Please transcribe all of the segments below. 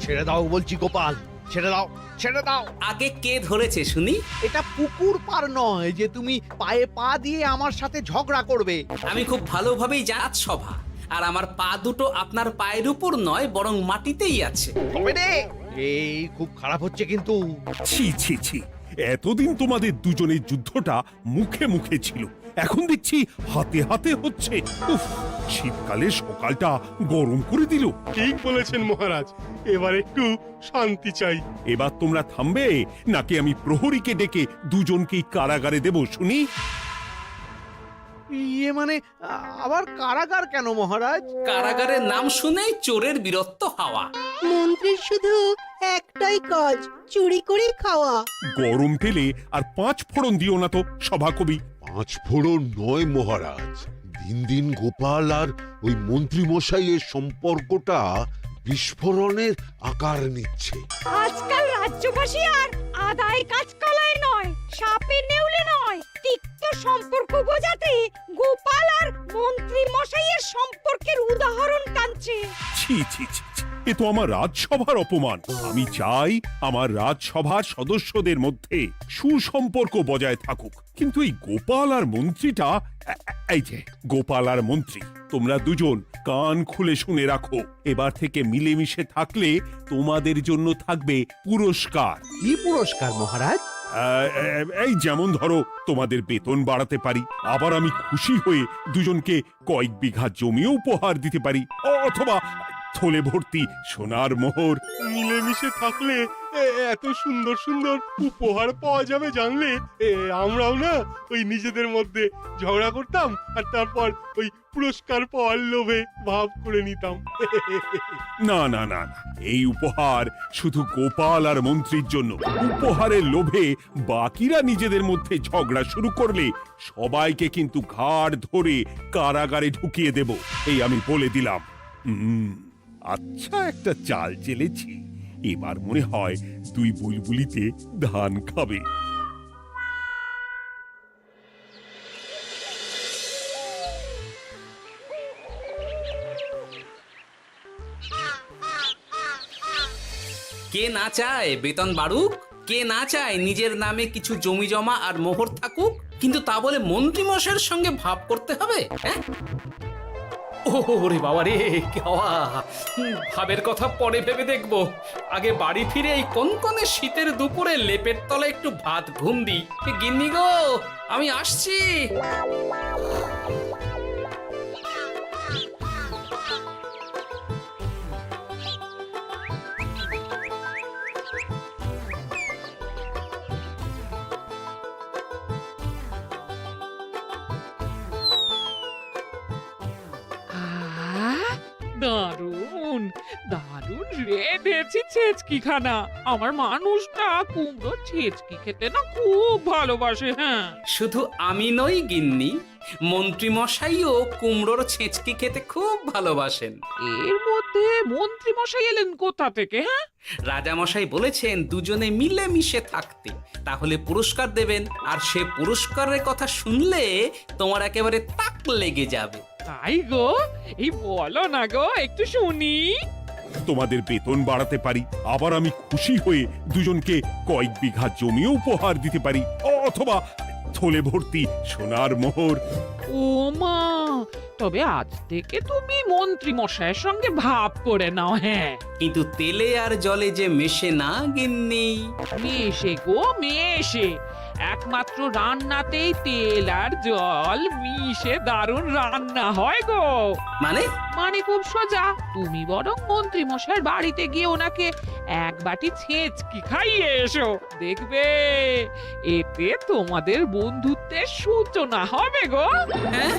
ছেড়ে দাও বলছি গোপাল, ছেড়ে দাও, ছেড়ে দাও। আগে কে ধরেছে শুনি? এটা পুকুর পার নয় যে তুমি পায়ে পা দিয়ে আমার সাথে ঝগড়া করবে। আমি খুব ভালোভাবেই রাজসভা, আর আমার পা দুটো আপনার পায়ের উপর নয় বরং মাটিতেই আছে। তবে রে, এই খুব খারাপ হচ্ছে কিন্তু। ছি ছি ছি, এতদিন তোমাদের দুজনের যুদ্ধটা মুখে মুখে ছিল, এখন দেখছি হাতে হাতে হচ্ছে। উফ, শীতকালে সকালটা গরম করে দিল। ঠিক বলেছেন মহারাজ, এবার একটু শান্তি চাই। এবার তোমরা থামবে নাকি আমি প্রহরীকে ডেকে দুজনকেই কারাগারে দেব শুনি? ইয়ে মানে আবার কারাগার কেন মহারাজ? কারাগারের নাম শুনেই চোরের বীরত্ব হাওয়া। মন্ত্রীর শুধু একটাই কাজ, চুরি করে খাওয়া। গরম তেলে আর 5 ফোড়ন দিও না তো সভাকবি। 5 ফোড়ন নয় মহারাজ, দিন দিন গোপাল আর ওই মন্ত্রী মশাইয়ের সম্পর্কটা বিস্ফোরণের আকার নিচ্ছে। আজকাল রাজ্যবাসী আর আদায় কাজকালায় নয়, সাপে নেউলে নয়, তিক্ত সম্পর্ক বোঝাতে গোপাল আর মন্ত্রী মশাইয়ের সম্পর্কের উদাহরণ টানছে। ছি ছি ছি ছি, এ তো আমার রাজসভার অপমান। আমি চাই আমার রাজসভার সদস্যদের মধ্যে সুসম্পর্ক বজায় থাকুক, কিন্তু এই গোপাল আর মন্ত্রীটা, এই যে গোপাল আর মন্ত্রী, তোমরা দুজন কান খুলে শুনে রাখো, এবার থেকে মিলেমিশে থাকলে তোমাদের জন্য থাকবে পুরস্কার। কি পুরস্কার মহারাজ? এই যেমন ধরো, তোমাদের বেতন বাড়াতে পারি, আবার আমি খুশি হয়ে দুজনকে কয়েক বিঘা জমিও উপহার দিতে পারি, অথবা থলে ভর্তি সোনার মোহর। মিলেমিশে থাকলে এত সুন্দর সুন্দর উপহার পাওয়া যাবে জানলে আমরাও না ওই নিজেদের মধ্যে ঝগড়া করতাম আর তারপর ওই পুরস্কার পাওয়ার লোভে ভাব করে নিতাম। না না না না, এই উপহার শুধু গোপাল আর মন্ত্রীর জন্য। উপহারের লোভে বাকিরা নিজেদের মধ্যে ঝগড়া শুরু করলে সবাইকে কিন্তু ঘাড় ধরে কারাগারে ঢুকিয়ে দেব, এই আমি বলে দিলাম। আচ্ছা, একটা চাল চেলেছি, এবার মনে হয় দুই বুলবুলিতে ধান খাবে। কে না চায় বেতন বাড়ুক? কে না চায় নিজের নামে কিছু জমি জমা আর মোহর থাকুক? কিন্তু তা বলে মন্ত্রী মশাইয়ের সঙ্গে ভাব করতে হবে? হ্যাঁ, ওরে বাবা রে, কি হওয়া! ভাবের কথা পরে ভেবে দেখবো, আগে বাড়ি ফিরে এই কনকনে শীতের দুপুরে লেপের তলে একটু ভাত ঘুম দিই। গিন্নি গো, আমি আসছি। দারুণ দারুণ রেঁধেছি ছেচকি খানা। আমার মানুষটা কুমড়ো ছেচকি খেতে না খুব ভালোবাসে। হ্যাঁ, শুধু আমি নই গিন্নি, মন্ত্রী মশাইও কুমড়োর ছেঁচকি খেতে খুব ভালোবাসেন। এর মধ্যে মন্ত্রী মশাই এলেন কোথা থেকে? হ্যাঁ, রাজা মশাই বলেছেন দুজনে মিলে মিশে থাকতে, তাহলে পুরস্কার দেবেন, আর সে পুরস্কারের কথা শুনলে তোমার একেবারে তাক লেগে যাবে। তাই গো, এই বলো না গো, একটু শুনি। তোমাদের বেতন বাড়াতে পারি, আবার আমি খুশি হয়ে দুজনকে কয়েক বিঘা জমিও উপহার দিতে পারি, অথবা থলে ভর্তি সোনার মোহর। ও মা, তবে আজ থেকে তুমি মন্ত্রী মশাইয়ের সঙ্গে ভাব করে নাও। হ্যাঁ, কিন্তু তেলে আর জলে যে মেশে না গিন্নি। মেশে গো মেশে, একমাত্র রান্নাতেই তেল আর জল মিশে দারুণ রান্না হয় গো। মানে মানে খুব সোজা, তুমি বরং মন্ত্রী মশাইয়ের বাড়িতে গিয়ে ওনাকে এক বাটি ছেচকি খাইয়ে এসো, দেখবে এতে তোমাদের বন্ধুত্বের সূচনা হবে গো। হ্যাঁ,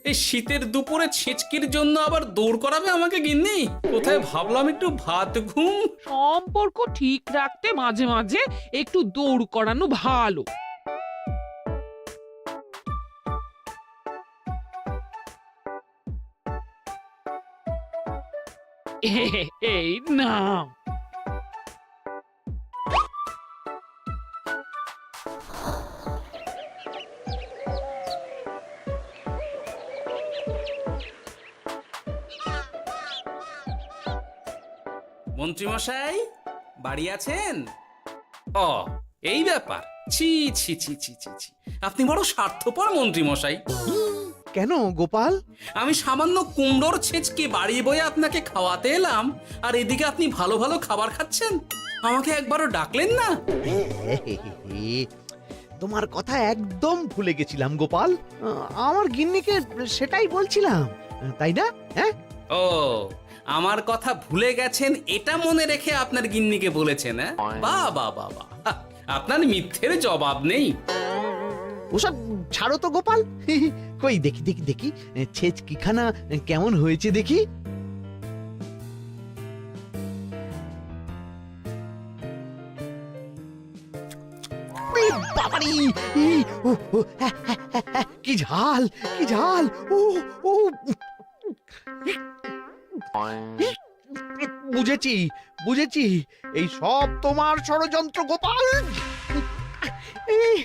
এই শীতের দুপুরে ছেচকির জন্য আবার দৌড় করাবে আমাকে গিন্নি? কোথায় ভাবলাম একটু ভাত ঘুম। সম্পর্ক ঠিক রাখতে মাঝে মাঝে একটু দৌড় করানো ভালো। এই নাও। মন্ত্রীমশাই বাড়ি আছেন? ও এই ব্যাপার, ছি ছি ছি ছি ছি ছি, আপনি বড় স্বার্থপর মন্ত্রীমশাই। কেন গোপাল? আমি সামান্য কুমড়োর ছেঁচকে বাড়ি বয়ে আপনাকে খাওয়াতে এলাম, আর এদিকে আপনি ভালো ভালো খাবার খাচ্ছেন, আমাকে একবারও ডাকলেন না। তোমার কথা একদম ভুলে গেছিলাম গোপাল। আমার গিন্নিকে সেটাই বলছিলাম, তাই না? হ্যাঁ, ও আমার কথা ভুলে গেছেন এটা মনে রেখে আপনার গিন্নিকে বলেছেন? হ্যাঁ, বাহ বাহ বাহ বাহ, আপনার মিথ্যের জবাব নেই। ওসব ছাড়ো তো গোপাল। কই দেখি দেখি দেখি ছেচকিখানা কেমন হয়েছে দেখি। এ বাবারে! কি ঝাল, কি ঝাল! ও ও বুঝেছি বুঝেছি, এই সব তোমার ষড়যন্ত্র গোপাল। এই,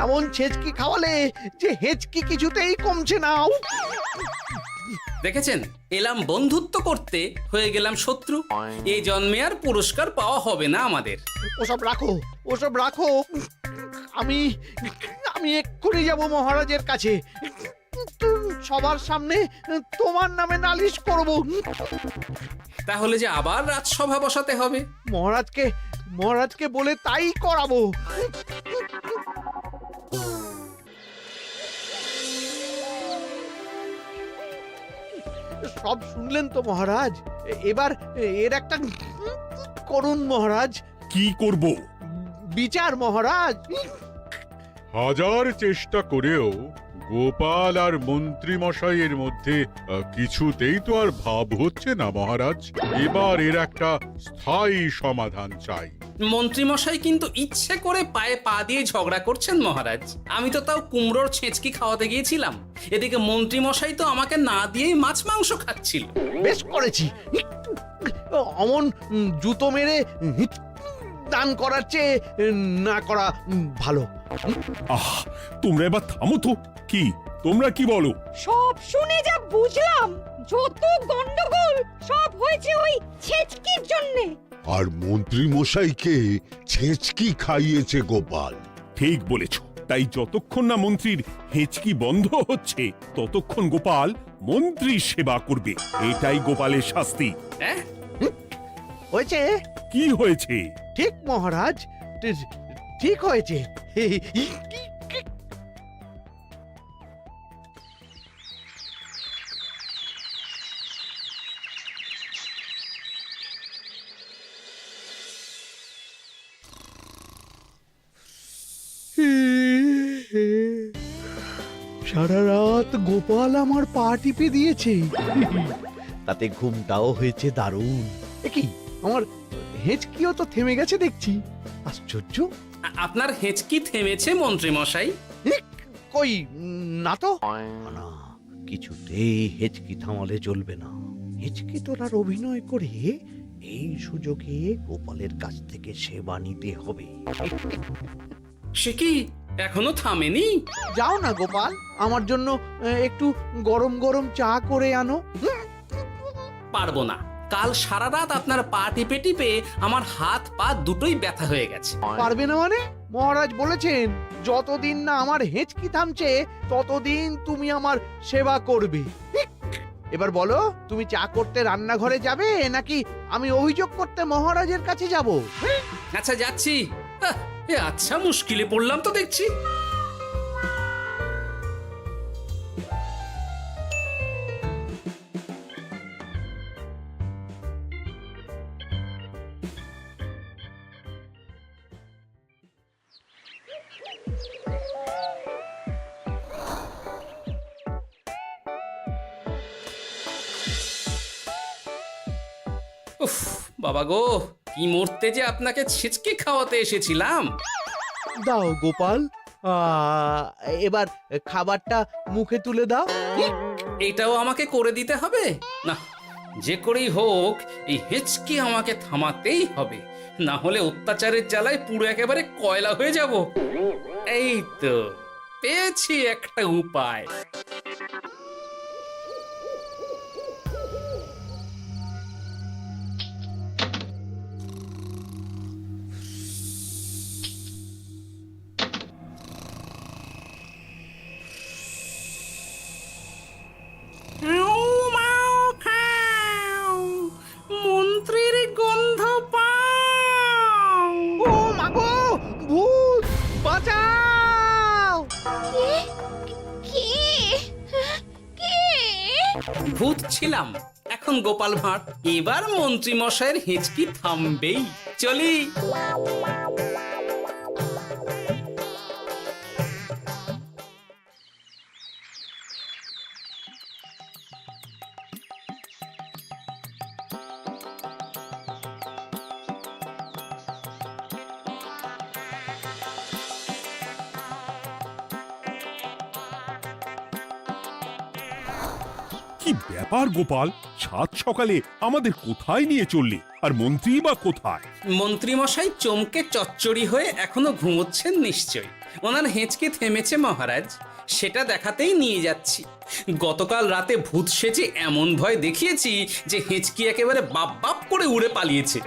এমন ছেচকি খাওয়ালে যে হেচকি কিছুতেই কমছে না। দেখেছেন, এলাম বন্ধুত্ব করতে, হয়ে গেলাম শত্রু। এই জন্মে আর পুরস্কার পাওয়া হবে না আমাদের। ওসব রাখো, ওসব রাখো। আমি আমি এক্ষুনি যাব মহারাজের কাছে, সবার সামনে তোমার নামে নালিশ করব। তাহলে যে আবার রাজসভা বসাতে হবে। মহারাজকে বলে তাই করাবো। সব শুনলেন তো মহারাজ, এবার এর একটা করুন মহারাজ। কি করব? বিচার মহারাজ। হাজার চেষ্টা করেও গোপাল আর মন্ত্রী মশাইয়ের মধ্যে কিছুতেই তো আর ভাব হচ্ছে না মহারাজ। এবার এর একটা স্থায়ী সমাধান চাই। মন্ত্রীমশাই কিন্তু ইচ্ছে করে পায়ে পা দিয়ে ঝগড়া করছেন মহারাজ। আমি তো তাও কুমড়োর ছেঁচকি খাওয়াতে গিয়েছিলাম, এদিকে মন্ত্রীমশাই তো আমাকে না দিয়েই মাছ মাংস খাচ্ছিল। বেশ করেছি, অমন জুতো মেরে দান করার চেয়ে না করা ভালো। আহ, তোমরা এবার থামো তো। কি তোমরা কি বলো? সব শুনে যা বুঝলাম, যত গন্ডগোল সব হয়েছে ওই ছেচকির জন্যে। আর মন্ত্রী মশাইকে ছেঁচকি খাইয়েছে গোপাল। ঠিক বলেছ। তাই যতক্ষণ না মন্ত্রীর হেঁচকি বন্ধ হচ্ছে ততক্ষণ গোপাল মন্ত্রীর সেবা করবে। এটাই গোপালের শাস্তি। হ্যাঁ, হয়েছে? কি হয়েছে? ঠিক মহারাজ, ঠিক হয়েছে। সারা রাত গোপাল আমার পা টিপে দিয়েছে, তাতে ঘুমটাও হয়েছে দারুণ। কি আমার হেঁচকিও তো থেমে গেছে দেখছি, আশ্চর্য। আপনার হেঁচকি থেমেছে মন্ত্রীমশাই? কই না তো। না, কিছুতেই হেঁচকি থামালে চলবে না। হেঁচকি তোলার অভিনয় করে এই সুযোগে গোপালের কাছ থেকে সেবা নিতে হবে। সে কি এখনো থামেনি? যাও না গোপাল, আমার জন্য একটু গরম গরম চা করে আনো। পারবো না, কাল সারা রাত আপনার পা টিপে টিপে আমার হাত পা দুটোই ব্যথা হয়ে গেছে। পারবে না মানে? মহারাজ বলেছেন যতদিন না আমার হেঁচকি থামছে ততদিন তুমি আমার সেবা করবে। এবার বলো, তুমি চা করতে রান্নাঘরে যাবে নাকি আমি অভিযোগ করতে মহারাজের কাছে যাব? আচ্ছা যাচ্ছি। আচ্ছা, মুশকিলে পড়লাম তো দেখছি। উফ বাবা গো, কি মরতে যে আপনাকে ছিচকে খাওয়াতে এসেছিলাম। দাও গোপাল, এবার খাবারটা মুখে তুলে দাও। এটাও আমাকে করে দিতে হবে? না, যে করেই হোক এই হেঁচকি আমাকে থামাতেই হবে, না হলে অত্যাচারের জ্বালায় পুরো একেবারে কয়লা হয়ে যাব। এই তো পেয়েছি একটা উপায়। ভূত ছিলাম, এখন গোপাল ভাঁড়। এবার মন্ত্রী মশাইয়ের হেঁচকি থামবেই। চলি। কি ব্যাপার গোপাল, সাত সকালে আমাদের কোথায় নিয়ে চললি? আর মন্ত্রী বা কোথায়? মন্ত্রী মশাই চমকে চচ্চড়ি হয়ে এখনো ঘুমোচ্ছেন নিশ্চয়ই। ওনার হেঁচকি থেমেছে মহারাজ, সেটা দেখাতেই নিয়ে যাচ্ছি। গতকাল রাতে ভূত সেজে এমন ভয় দেখিয়েছি যে হেঁচকি একেবারে বাপ বাপ করে উড়ে পালিয়েছে।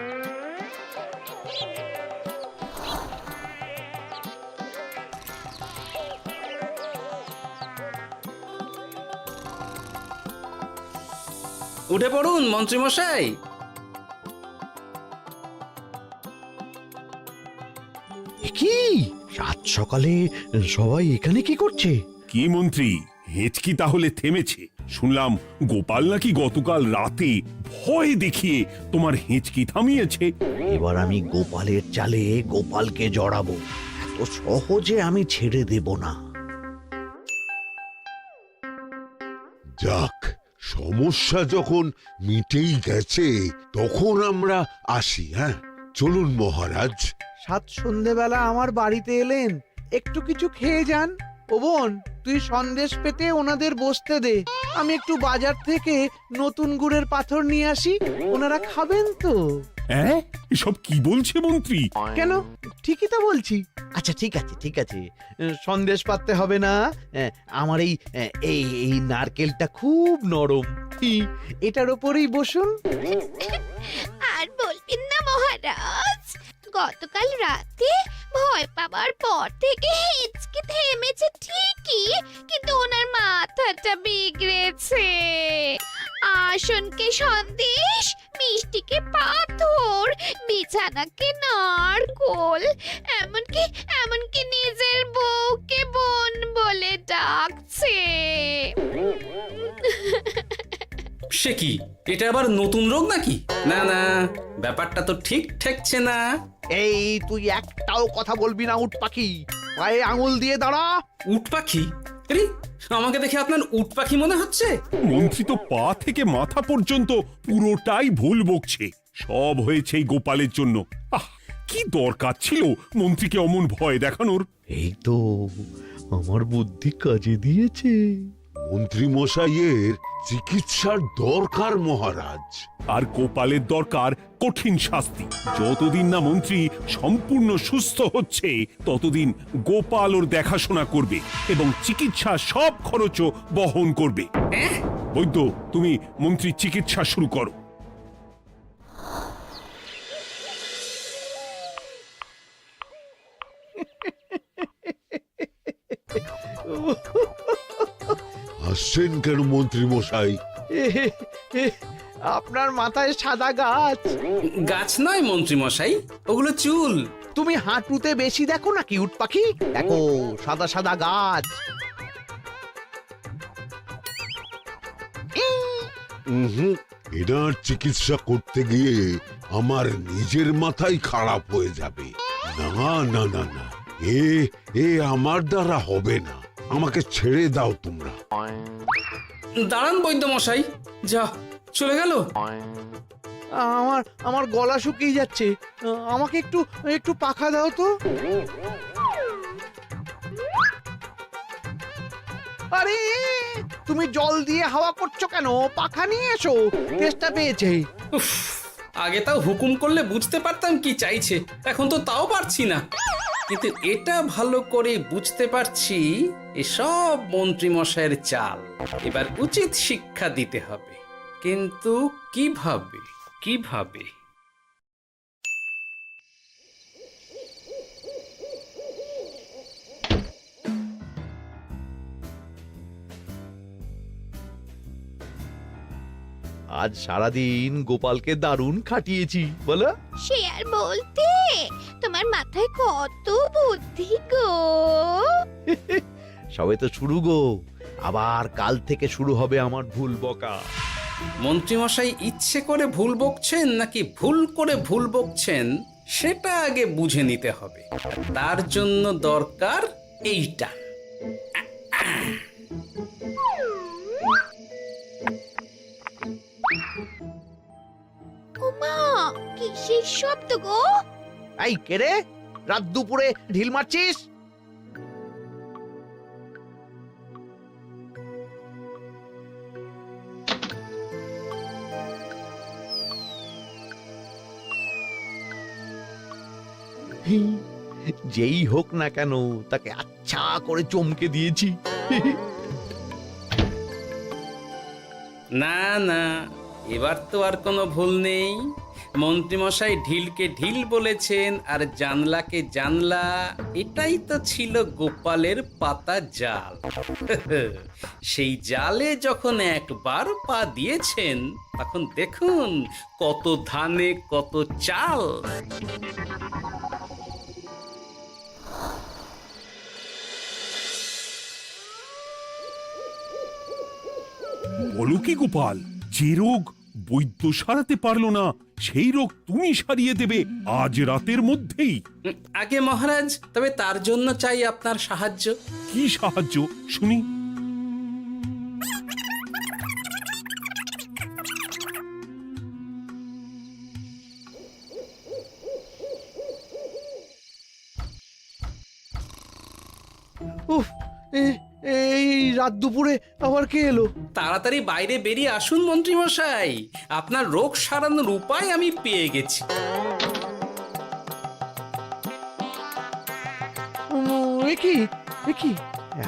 উঠে পড়ুন মন্ত্রী মশাই। কি সাত সকালে সবাই এখানে কি করছে? কি মন্ত্রী, হেঁচকি তাহলে থেমেছে? শুনলাম গোপাল নাকি গতকাল রাতে ভয় দেখিয়ে তোমার হেঁচকি থামিয়েছে। এবার আমি গোপালের চালে গোপালকে জড়াবো, এত সহজে আমি ছেড়ে দেব না। যাক, সমস্যা যখন মিটেই গেছে তখন আমরা আসি। হ্যাঁ, চলুন মহারাজ। সাত সন্ধেবেলা আমার বাড়িতে এলেন, একটু কিছু খেয়ে যান। ও বোন, তুই সন্দেশ পেতে ওনাদের বসতে দে, আমি একটু বাজার থেকে নতুন গুড়ের পাথর নিয়ে আসি, ওনারা খাবেন তো। হ্যাঁ, এসব কি বলছে মন্ত্রী? কেন, ঠিকই তো বলছি। আচ্ছা ঠিক আছে ঠিক আছে, সন্দেশ পাততে হবে না। আমার এই এই এই নারকেলটা খুব নরম, এটার ওপরেই বসুন। আর বলবেন না মহারাজ, গতকাল রাতে ভয় পাবার পর থেকে হেঁচকি থেমেছে ঠিকই, কিন্তু ওনার মাথাটা বিগড়েছে। আসনকে সন্দেশ, মিষ্টিকে পাথর, বিছানাকে নারকোল, এমনকি নিজের বউকে বোন বলে ডাকছে। সে কি, এটা আবার নতুন রোগ নাকি? না না, ব্যাপারটা তো ঠিক ঠেকছে না। এই তুই একটাও কথা বলবি না উট পাখি, পায়ে আঙুল দিয়ে দাঁড়া। উট পাখি? আরে, আমাকে দেখে আপনার উট পাখি মনে হচ্ছে? মন্ত্রী তো পা থেকে মাথা পর্যন্ত পুরোটাই ভুল বকছে। সব হয়েছে এই গোপালের জন্য। আহ, কি দরকার ছিল মন্ত্রীকে অমন ভয় দেখানোর? এই তো আমার বুদ্ধি কাজে দিয়েছে। মন্ত্রী মশাইয়ের চিকিৎসার দরকার মহারাজ। আর গোপালের দরকার কঠিন শাস্তি। যতদিন না মন্ত্রী সম্পূর্ণ সুস্থ হচ্ছে ততদিন গোপাল ওর দেখাশোনা করবে এবং চিকিৎসা সব খরচও বহন করবে। বৈদ্য, তুমি মন্ত্রীর চিকিৎসা শুরু করো। হাসছেন কেন মন্ত্রী মশাই? আপনার মাথায় সাদা গাছ। গাছ নয় মন্ত্রী মশাই, ওগুলো চুল। তুমি হাঁটুতে বেশি দেখো নাকি উট পাখি? দেখো সাদা সাদা গাছ। এনার চিকিৎসা করতে গিয়ে আমার নিজের মাথাই খারাপ হয়ে যাবে। না না না না, এ আমার দ্বারা হবে না। আমাকে ছেড়ে দাও তোমরা। দাঁড়ান বৈদ্য মশাই, যা চলে গেল। আমার গলা শুকিয়ে যাচ্ছে, আমাকে একটু একটু পাখা দাও তো। আরে তুমি জল দিয়ে হাওয়া করছো কেন? পাখা নিয়ে এসো, তেষ্টা পেয়েছে। উফ, আগে তাও হুকুম করলে বুঝতে পারতাম কি চাইছে, এখন তো তাও পারছি না। কিন্তু এটা ভালো করে বুঝতে পারছি এসব মন্ত্রী মশাইয়ের চাল। এবার উচিত শিক্ষা দিতে হবে, কিন্তু কিভাবে কিভাবে? আজ সারাদিন গোপালকে দারুণ খাটিয়েছি, বলো। সে আর বলতে, তোমার মাথায় কত বুদ্ধি গো। সবে তো শুরু গো, আবার কাল থেকে শুরু হবে আমার ভুল বকা। মন্ত্রীমশাই ইচ্ছে করে ভুল বকছেন নাকি ভুল করে ভুল বকছেন সেটা আগে বুঝে নিতে হবে। তার জন্য দরকার এইটা। ওমা কিসের শব্দ গো? এই কে রে, রাত দুপুরে ঢিল মারছিস? যেই হোক না কেন তাকে আচ্ছা করে চমকে দিয়েছি। না না, এবার তো আর কোনো ভুল নেই। মন্ত্রীমশাই ঢিলকে ঢিল বলেছেন আর জানলাকে জানলা, এটাই তো ছিল গোপালের পাতা জাল। সেই জালে যখন একবার পা দিয়েছেন তখন দেখুন কত ধানে কত চাল। বলো কি গোপাল, যে রোগ বৈদ্য সারাতে পারলো না সেই রোগ তুমি সারিয়ে দেবে আজ রাতের মধ্যেই? আগে মহারাজ, তবে তার জন্য চাই আপনার সাহায্য। কি সাহায্য শুনি? উফ, এই রাত দুপুরে আবার কে এলো? তাড়াতাড়ি বাইরে বেরিয়ে আসুন মন্ত্রীমশাই, আপনার রোগ সারানোর উপায় আমি পেয়ে গেছি। কি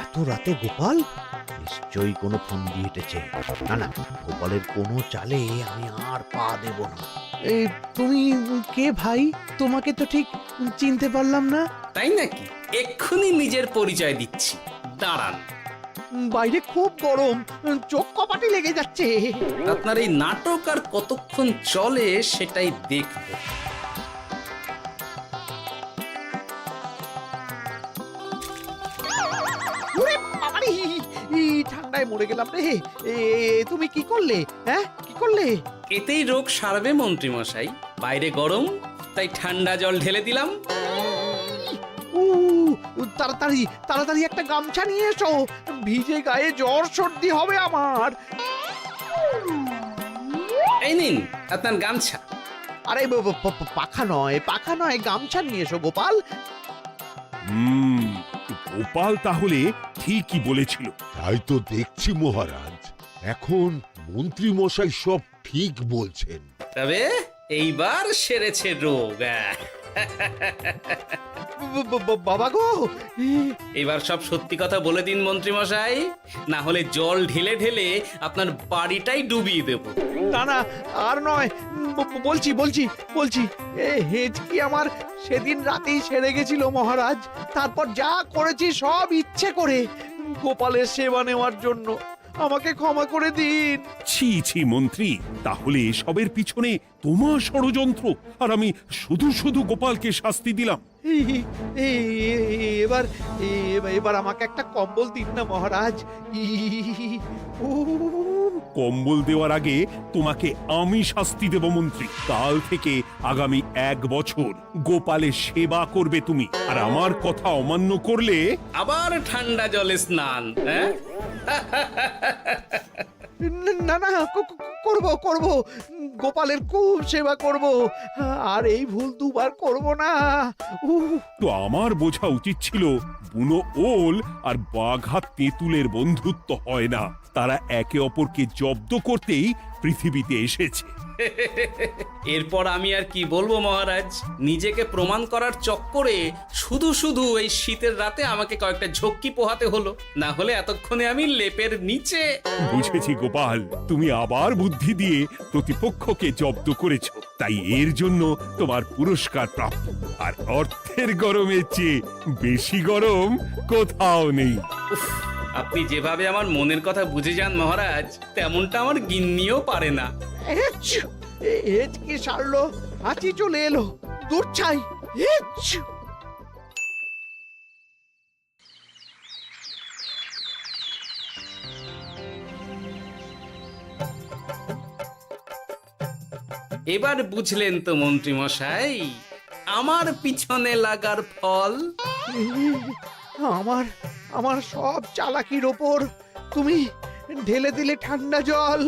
এত রাতে গোপাল? নিশ্চয়ই কোনো ফন্দি হেঁটেছে। না না, গোপালের কোনো চালে আমি আর পা দেব না। তুমি কে ভাই? তোমাকে তো ঠিক চিনতে পারলাম না। তাই নাকি? এক্ষুনি নিজের পরিচয় দিচ্ছি, দাঁড়ান। বাইরে খুব গরম, চোখ কপাটে লেগে যাচ্ছে। আপনার এই নাটক আর কতক্ষণ চলে সেটাই দেখব। ওরে বাবারে, এই ঠান্ডায় মরে গেলাম রে। তুমি কি করলে? হ্যাঁ, কি করলে? এতেই রোগ সারবে মন্ত্রীমশাই। বাইরে গরম, তাই ঠান্ডা জল ঢেলে দিলাম। তাড়াতাড়ি তাড়াতাড়ি একটা গামছা নিয়ে এসো, ভিজে গায়ে জ্বর সর্দি হবে আমার। এই নিন আপনার গামছা। আরে পাখা নয়, গামছা নিয়ে এসো গোপাল। গোপাল তাহলে ঠিকই বলেছিল। তাই তো দেখছি মহারাজ, এখন মন্ত্রী মশাই সব ঠিক বলছেন। তবে এইবার সেরেছে রোগ। বাবা গো, এবার সব সত্যি কথা বলে দিন মন্ত্রীমশাই, না হলে জল ঢেলে ঢেলে আপনার বাড়িটাই ডুবিয়ে দেব। না না, আর নয়, বলছি হেঁচকি আমার সেদিন রাতেই সেরে গেছিল মহারাজ। তারপর যা করেছি সব ইচ্ছে করে, গোপালের সেবা নেওয়ার জন্য। আমাকে ক্ষমা করে দিন। ছি ছি মন্ত্রী, তাহলে এসবের পিছনে তোমার ষড়যন্ত্র, আর আমি শুধু শুধু গোপালকে শাস্তি দিলাম। এবার এবার আমাকে একটা কম্বল দিন না মহারাজ। কম্বল দেওয়ার আগে তোমাকে আমি শাস্তি দেব মন্ত্রী। কাল থেকে আগামী 1 বছর গোপালের সেবা করবে তুমি, আর আমার কথা অমান্য করলে আবার ঠান্ডা জলে স্নান। হ্যাঁ, না না, করব, গোপালের খুব সেবা করব, আর এই ভুল দুবার করব না। তো আমার বোঝা উচিত ছিল বুনো ওল আর বাঘা তেঁতুলের বন্ধুত্ব হয় না, তারা একে অপরকে জব্দ করতেই পৃথিবীতে এসেছে। এরপর আমি আর কি বলবো মহারাজ, নিজেকে প্রমাণ করার চক্করে শুধু শুধু এই শীতের রাতে আমাকে কয়েকটা ঝক্কি পোহাতে হলো, না হলে এতক্ষণে আমি লেপের নিচে। বুঝেছি গোপাল, তুমি আবার বুদ্ধি দিয়ে প্রতিপক্ষকে জব্দ করেছো, তাই এর জন্য তোমার পুরস্কার প্রাপ্ত। আর অর্থের গরমের চেয়ে বেশি গরম কোথাও নেই। উফ, আপনি যেভাবে আমার মনের কথা বুঝে যান মহারাজ, তেমনটা আমার গিন্নিও পারে না। কি সারলো, হাঁচি চলে এলো, দূর চাই। এবার বুঝলেন তো মন্ত্রী মশাই আমার পিছনে লাগার ফল? আমার আমার সব চালাকির ওপর তুমি ঢেলে দিলে ঠান্ডা জল।